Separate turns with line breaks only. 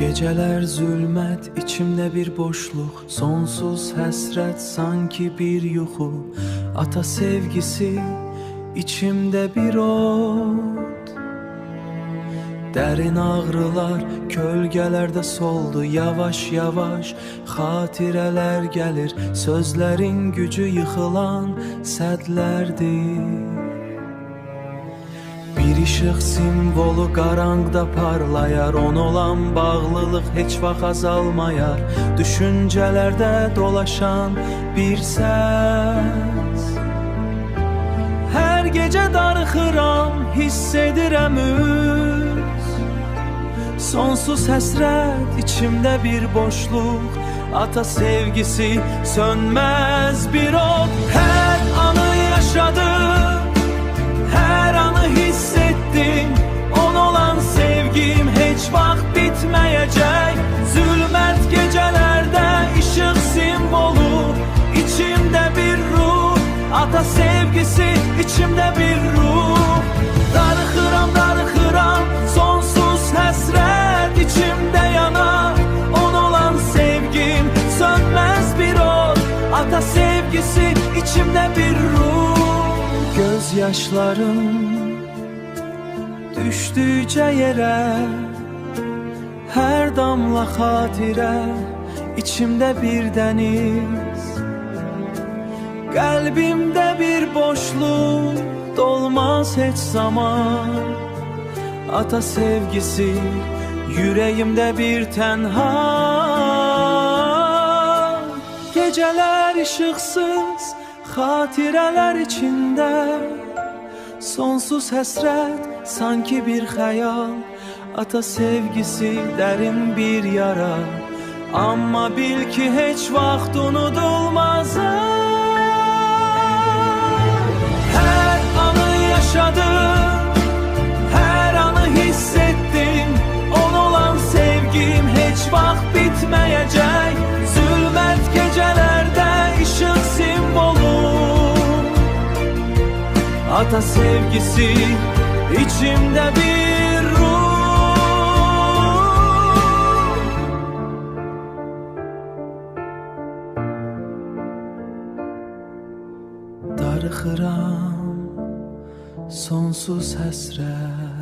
Geceler zulmet, içimde bir boşluk, sonsuz hasret sanki bir yuhu. Ata sevgisi, içimde bir ot. Derin ağrılar, kölgelerde soldu yavaş yavaş. Hatireler gelir, sözlerin gücü yıkılan sədlərdir. Bir ışık simvolu qaranqda parlayar, ona olan bağlılıq heç vaxt azalmayar. Düşüncelerde dolaşan bir səs. Her gece darıxıram, hiss edirəm üz. Sonsuz həsrət, içimde bir boşluk. Ata sevgisi, sönmez bir ot. Her anı yaşadım, her anı hissettim. On olan sevgim hiç vaxt bitmeyecek. Zulmət gecelerde ışık simvolu, içimde bir ruh. Ata sevgisi, içimde bir ruh. Darıxıram, darıxıram, sonsuz həsrət içimde yanar. On olan sevgim, sönmez bir ot. Ata sevgisi, içimde bir ruh. Gözyaşlarım düştükçe yere, her damla hatire, içimde bir deniz. Kalbimde bir boşluk, dolmaz hiç zaman. Ata sevgisi, yüreğimde bir tenha. Geceler ışıksız, hatireler içinde. Sonsuz həsrət, sanki bir xəyal. Ata sevgisi, derin bir yara. Amma bil ki, heç vaxt unudulmaz. Her anı yaşadım, her anı hissettim. On olan sevgim hiç vaxt bitmeyecek. Zulmət gecelerde ışık simvolu. Ata sevgisi, içimde bir ruh. Darıxıram, sonsuz həsrət.